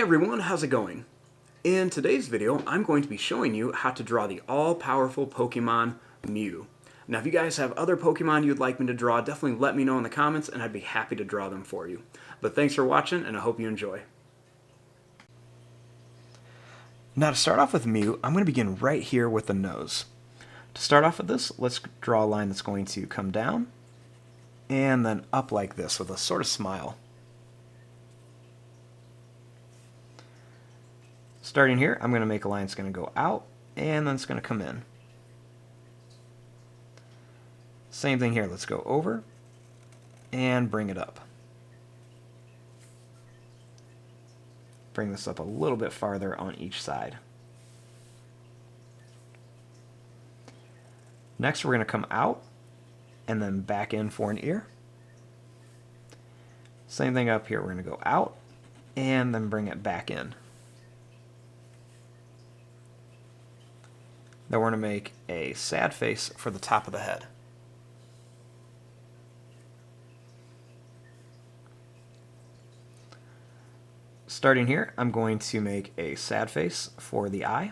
everyone, how's it going? In today's video, I'm going to be showing you how to draw the all-powerful Pokemon Mew. Now, if you guys have other Pokemon you'd like me to draw, definitely let me know in the comments and I'd be happy to draw them for you. But thanks for watching and I hope you enjoy. Now to start off with Mew, I'm going to begin right here with the nose. To start off with this, let's draw a line that's going to come down and then up like this with a sort of smile. Starting here, I'm going to make a line that's going to go out, and then it's going to come in. Same thing here, let's go over, and bring it up. Bring this up a little bit farther on each side. Next, we're going to come out, and then back in for an ear. Same thing up here, we're going to go out, and then bring it back in. Then we're going to make a sad face for the top of the head. Starting here, I'm going to make a sad face for the eye.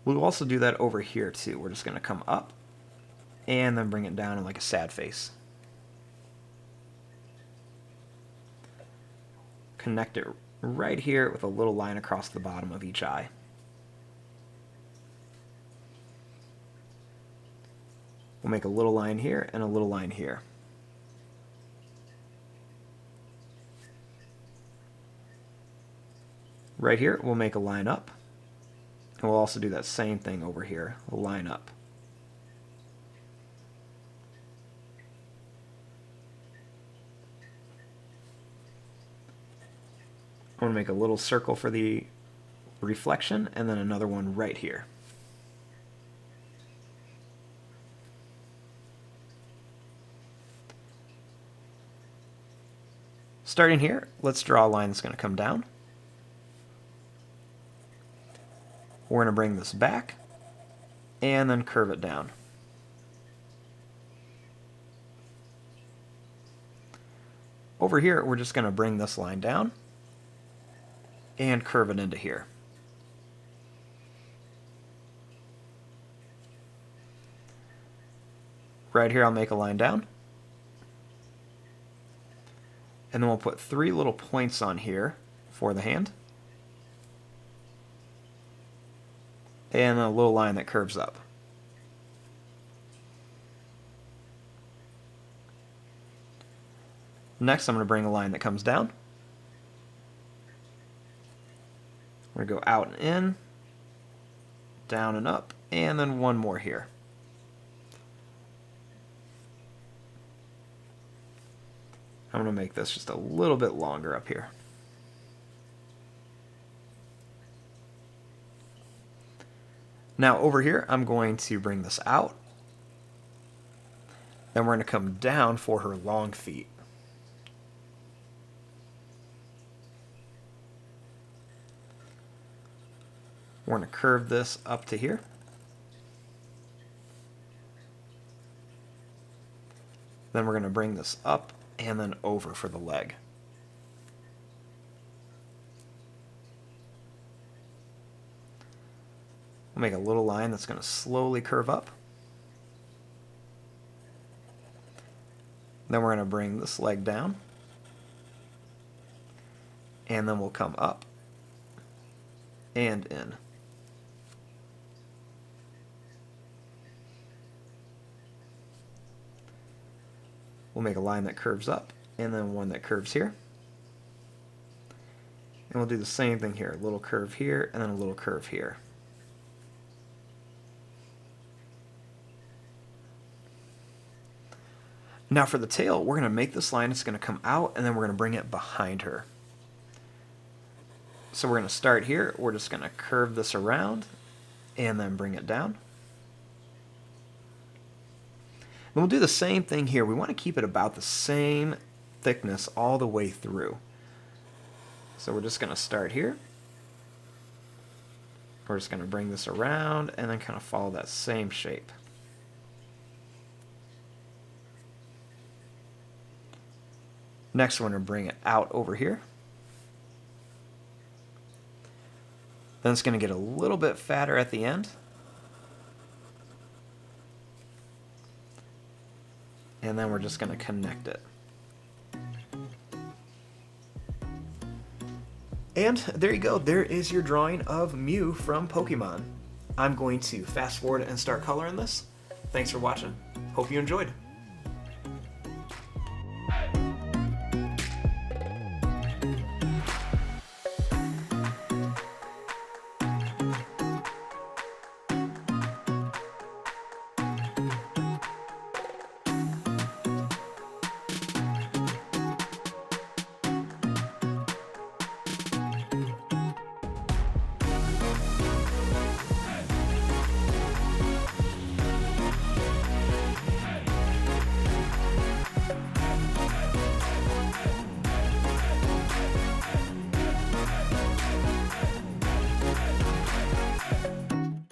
We'll also do that over here too. We're just going to come up and then bring it down in like a sad face. Connect it right here with a little line across the bottom of each eye. We'll make a little line here and a little line here. Right here, we'll make a line up. And we'll also do that same thing over here, a line up. I'm going to make a little circle for the reflection and then another one right here. Starting here, let's draw a line that's going to come down. We're going to bring this back and then curve it down. Over here, we're just going to bring this line down and curve it into here. Right here, I'll make a line down. And then we'll put 3 little points on here for the hand. And a little line that curves up. Next, I'm going to bring a line that comes down. We're going to go out and in, down and up, and then one more here. I'm going to make this just a little bit longer up here. Now over here, I'm going to bring this out. Then we're going to come down for her long feet. We're going to curve this up to here. Then we're going to bring this up and then over for the leg. We'll make a little line that's going to slowly curve up. Then we're going to bring this leg down. And then we'll come up and in. We'll make a line that curves up, and then one that curves here. And we'll do the same thing here, a little curve here, and then a little curve here. Now for the tail, we're going to make this line, it's going to come out, and then we're going to bring it behind her. So we're going to start here, we're just going to curve this around, and then bring it down. And we'll do the same thing here. We want to keep it about the same thickness all the way through. So we're just going to start here. We're just going to bring this around and then kind of follow that same shape. Next, we're going to bring it out over here. Then it's going to get a little bit fatter at the end. And then we're just going to connect it. And there you go. There is your drawing of Mew from Pokemon. I'm going to fast forward and start coloring this. Thanks for watching. Hope you enjoyed.